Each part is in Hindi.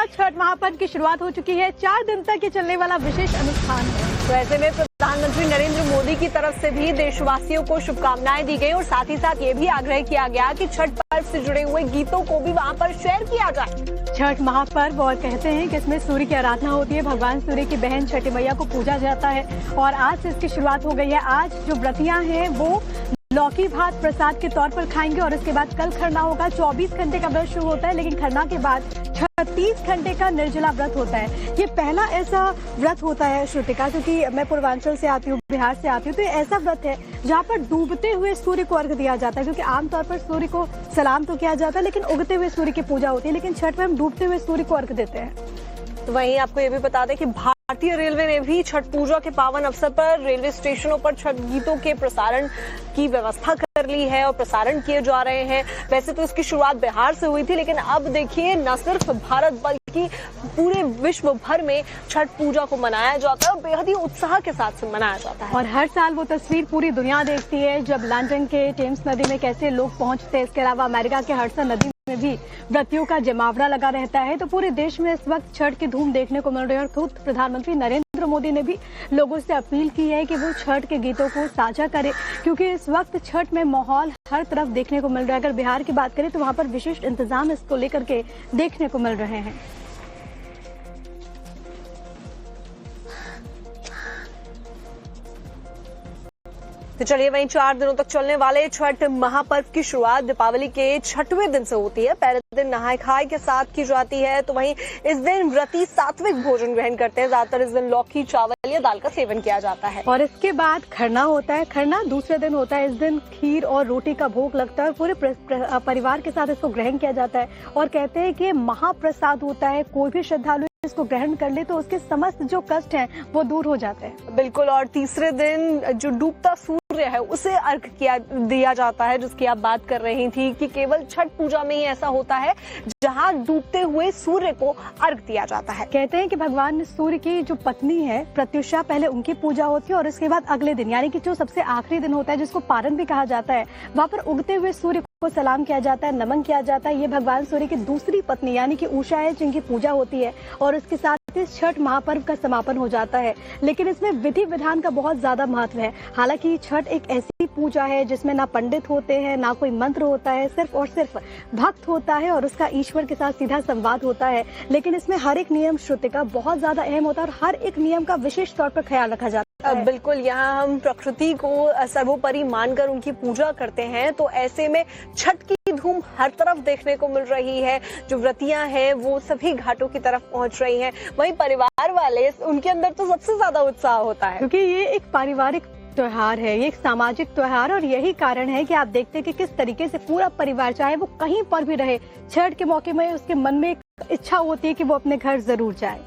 बाद छठ महापर्व की शुरुआत हो चुकी है। 4 दिन तक ये चलने वाला विशेष अनुष्ठान है। तो ऐसे में प्रधानमंत्री नरेंद्र मोदी की तरफ से भी देशवासियों को शुभकामनाएं दी गई और साथ ही साथ ये भी आग्रह किया गया कि छठ पर्व से जुड़े हुए गीतों को भी वहां पर शेयर किया जाए। छठ महापर्व और कहते हैं कि इसमें सूर्य की आराधना होती है। भगवान सूर्य की बहन छठी मैया को पूजा जाता है और आज से इसकी शुरुआत हो गई है। आज जो व्रतियां हैं वो लौकी भात प्रसाद के तौर पर खाएंगे और उसके बाद कल खरना होगा। 24 घंटे का व्रत शुरू होता है, लेकिन खरना के बाद 36 घंटे का निर्जला व्रत होता है। ये पहला ऐसा व्रत होता है श्रुतिका, क्योंकि मैं पूर्वांचल से आती हूँ, बिहार से आती हूँ, तो ये ऐसा व्रत है जहाँ पर डूबते हुए सूर्य को अर्घ दिया जाता है। क्योंकि आमतौर पर सूर्य को सलाम तो किया जाता है, लेकिन उगते हुए सूर्य की पूजा होती है, लेकिन छठ में हम डूबते हुए सूर्य को अर्घ देते हैं। तो वहीं आपको ये भी बता दें कि भारतीय रेलवे ने भी छठ पूजा के पावन अवसर पर रेलवे स्टेशनों पर छठ गीतों के प्रसारण की व्यवस्था कर ली है और प्रसारण किए जा रहे हैं। वैसे तो इसकी शुरुआत बिहार से हुई थी, लेकिन अब देखिए न सिर्फ भारत बल्कि पूरे विश्व भर में छठ पूजा को मनाया जाता है और बेहद ही उत्साह के साथ मनाया जाता है। और हर साल वो तस्वीर पूरी दुनिया देखती है जब लंदन के टेम्स नदी में कैसे लोग पहुंचते हैं। इसके अलावा अमेरिका के हडसन नदी में भी व्रतियों का जमावड़ा लगा रहता है। तो पूरे देश में इस वक्त छठ की धूम देखने को मिल रही है और खुद प्रधानमंत्री नरेंद्र मोदी ने भी लोगों से अपील की है कि वो छठ के गीतों को साझा करें, क्योंकि इस वक्त छठ में माहौल हर तरफ देखने को मिल रहा है। अगर बिहार की बात करें तो वहां पर विशिष्ट इंतजाम इसको लेकर के देखने को मिल रहे हैं। तो चलिए वहीं 4 दिनों तक चलने वाले छठ महापर्व की शुरुआत दीपावली के 6वें दिन से होती है। पहले दिन नहाय खाए के साथ की जाती है। तो वहीं इस दिन व्रती सात्विक भोजन ग्रहण करते हैं। ज्यादातर इस दिन लौकी, चावल या दाल का सेवन किया जाता है। और इसके बाद खरना होता है। खरना दूसरे दिन होता है। इस दिन खीर और रोटी का भोग लगता है और पूरे परिवार के साथ इसको ग्रहण किया जाता है और कहते हैं कि महाप्रसाद होता है। कोई भी श्रद्धालु इसको ग्रहण कर ले तो उसके समस्त जो कष्ट हैं वो दूर हो जाते हैं। बिल्कुल। और तीसरे दिन जो डूबता सूर्य है उसे अर्घ दिया जाता है, जिसकी आप बात कर रही थी कि केवल छठ पूजा में ही ऐसा होता है जहां डूबते हुए सूर्य को अर्घ दिया जाता है। कहते हैं कि भगवान सूर्य की जो पत्नी है प्रत्युषा, पहले उनकी पूजा होती है और इसके बाद अगले दिन यानी कि जो सबसे आखिरी दिन होता है जिसको पारण भी कहा जाता है, वहाँ पर उगते हुए सूर्य को सलाम किया जाता है, नमन किया जाता है। ये भगवान सूर्य की दूसरी पत्नी यानी कि उषा है जिनकी पूजा होती है और उसके साथ इस छठ महापर्व का समापन हो जाता है। लेकिन इसमें विधि विधान का बहुत ज्यादा महत्व है। हालांकि छठ एक ऐसी पूजा है जिसमें ना पंडित होते हैं, ना कोई मंत्र होता है, सिर्फ और सिर्फ भक्त होता है और उसका ईश्वर के साथ सीधा संवाद होता है। लेकिन इसमें हर एक नियम श्रुतिका बहुत ज्यादा अहम होता है और हर एक नियम का विशेष तौर पर ख्याल रखा जाता है। बिल्कुल। यहाँ हम प्रकृति को सर्वोपरि मानकर उनकी पूजा करते हैं, तो ऐसे में छठ की धूम हर तरफ देखने को मिल रही है। जो व्रतियां हैं वो सभी घाटों की तरफ पहुंच रही हैं। वहीं परिवार वाले, उनके अंदर तो सबसे ज्यादा उत्साह होता है, क्योंकि ये एक पारिवारिक त्योहार है, ये एक सामाजिक त्योहार और यही कारण है कि आप देखते हैं कि किस तरीके से पूरा परिवार, चाहे वो कहीं पर भी रहे, छठ के मौके में उसके मन में एक इच्छा होती है कि वो अपने घर जरूर जाए।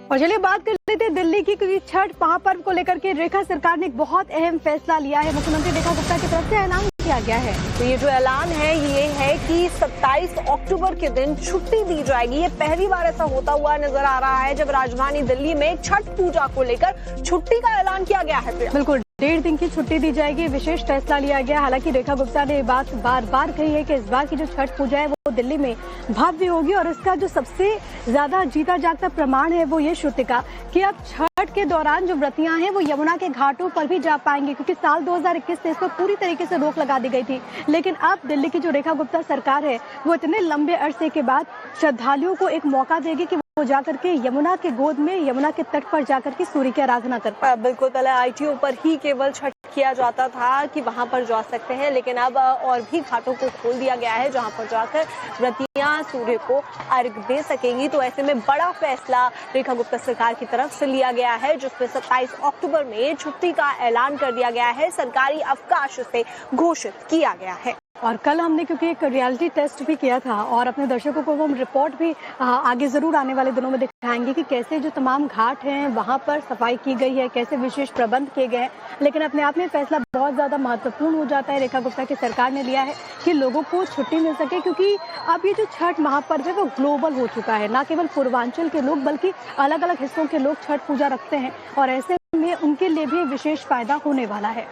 और चलिए बात कर लेते हैं दिल्ली की, क्योंकि छठ महापर्व को लेकर के रेखा सरकार ने एक बहुत अहम फैसला लिया है। मुख्यमंत्री रेखा गुप्ता की तरफ से ऐलान किया गया है। तो ये जो ऐलान है ये है कि 27 अक्टूबर के दिन छुट्टी दी जाएगी। ये पहली बार ऐसा होता हुआ नजर आ रहा है जब राजधानी दिल्ली में छठ पूजा को लेकर छुट्टी का ऐलान किया गया है। बिल्कुल, 1.5 दिन की छुट्टी दी जाएगी। विशेष फैसला लिया गया। हालांकि रेखा गुप्ता ने ये बात बार बार कही है कि इस बार की जो छठ पूजा है वो दिल्ली में भव्य होगी और इसका जो सबसे ज्यादा जीता जागता प्रमाण है वो ये श्रुतिका कि अब छठ के दौरान जो व्रतियां हैं वो यमुना के घाटों पर भी जा पाएंगे, क्योंकि साल 2021 से इस पर पूरी तरीके से रोक लगा दी गई थी। लेकिन अब दिल्ली की जो रेखा गुप्ता सरकार है वो इतने लंबे अरसे के बाद श्रद्धालुओं को एक मौका देगी कि वो जाकर के यमुना के गोद में, यमुना के तट पर जाकर के सूर्य की आराधना कर पाए। बिल्कुल। पहले ITO पर ही केवल छठ किया जाता था कि वहां पर जा सकते हैं, लेकिन अब और भी घाटों को खोल दिया गया है जहां पर जाकर व्रतियां सूर्य को अर्घ दे सकेंगी। तो ऐसे में बड़ा फैसला रेखा गुप्ता सरकार की तरफ से लिया गया है, जिसमें 27 अक्टूबर में छुट्टी का ऐलान कर दिया गया है, सरकारी अवकाश से घोषित किया गया है। और कल हमने क्योंकि एक रियलिटी टेस्ट भी किया था और अपने दर्शकों को हम रिपोर्ट भी आगे जरूर आने वाले दिनों में दिखाएंगे कि कैसे जो तमाम घाट हैं वहां पर सफाई की गई है, कैसे विशेष प्रबंध किए गए हैं। लेकिन अपने आप में फैसला बहुत ज्यादा महत्वपूर्ण हो जाता है रेखा गुप्ता की सरकार ने लिया है कि लोगों को छुट्टी मिल सके, क्योंकि अब ये जो छठ महापर्व है वो ग्लोबल हो चुका है। न केवल पूर्वांचल के लोग बल्कि अलग अलग हिस्सों के लोग छठ पूजा रखते हैं और ऐसे में उनके लिए भी विशेष फायदा होने वाला है।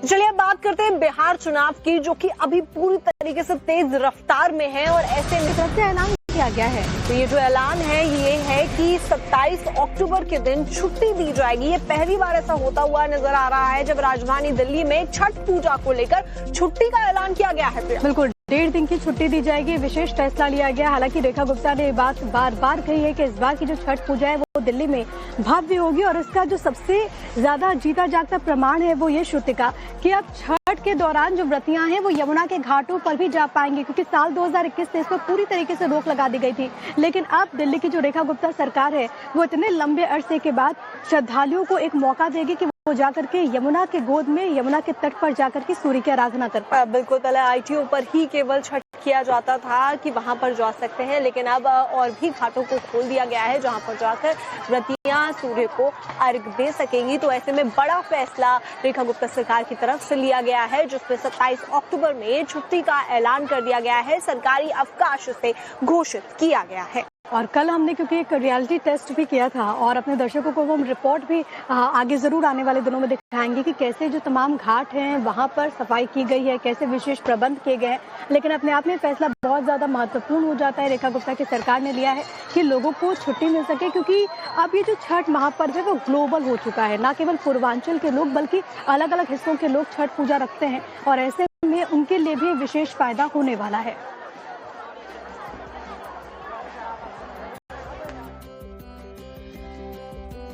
चलिए अब बात करते हैं बिहार चुनाव की, जो कि अभी पूरी तरीके से तेज रफ्तार में है और ऐसे में तरफ से ऐलान किया गया है। तो ये जो ऐलान है ये है कि 27 अक्टूबर के दिन छुट्टी दी जाएगी। ये पहली बार ऐसा होता हुआ नजर आ रहा है जब राजधानी दिल्ली में छठ पूजा को लेकर छुट्टी का ऐलान किया गया है। बिल्कुल 1.5 दिन की छुट्टी दी जाएगी, विशेष फैसला लिया गया। हालांकि रेखा गुप्ता ने ये बात बार बार कही है कि इस बार की जो छठ पूजा है वो दिल्ली में भव्य होगी और इसका जो सबसे ज्यादा जीता जागता प्रमाण है वो ये श्रुतिका कि अब छठ के दौरान जो व्रतियां हैं वो यमुना के घाटों पर भी जा पाएंगे, क्योंकि साल 2021 से इस पर पूरी तरीके से रोक लगा दी गई थी। लेकिन अब दिल्ली की जो रेखा गुप्ता सरकार है वो इतने लंबे अरसे के बाद श्रद्धालुओं को एक मौका देगी कि वो जाकर के यमुना के गोद में, यमुना के तट पर जाकर के सूर्य की आराधना कर पाए। बिल्कुल, पहले आईटीओ पर ही केवल छठ किया जाता था कि वहां पर जा सकते हैं, लेकिन अब और भी घाटों को खोल दिया गया है जहां पर जाकर व्रतियां सूर्य को अर्घ दे सकेंगी। तो ऐसे में बड़ा फैसला रेखा गुप्ता सरकार की तरफ से लिया गया है, जिसमें 27 अक्टूबर में छुट्टी का ऐलान कर दिया गया है, सरकारी अवकाश से घोषित किया गया है। और कल हमने क्योंकि एक रियलिटी टेस्ट भी किया था और अपने दर्शकों को वो हम रिपोर्ट भी आगे जरूर आने वाले दिनों में दिखाएंगे कि कैसे जो तमाम घाट हैं वहां पर सफाई की गई है, कैसे विशेष प्रबंध किए गए हैं। लेकिन अपने आप में फैसला बहुत ज्यादा महत्वपूर्ण हो जाता है रेखा गुप्ता की सरकार ने लिया है कि लोगों को छुट्टी मिल सके, क्योंकि अब ये जो छठ महापर्व है वो ग्लोबल हो चुका है। न केवल पूर्वांचल के लोग बल्कि अलग अलग हिस्सों के लोग छठ पूजा रखते हैं और ऐसे में उनके लिए भी विशेष फायदा होने वाला है।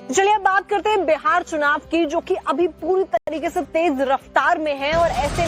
चलिए अब बात करते हैं बिहार चुनाव की, जो कि अभी पूरी तरीके से तेज रफ्तार में है और ऐसे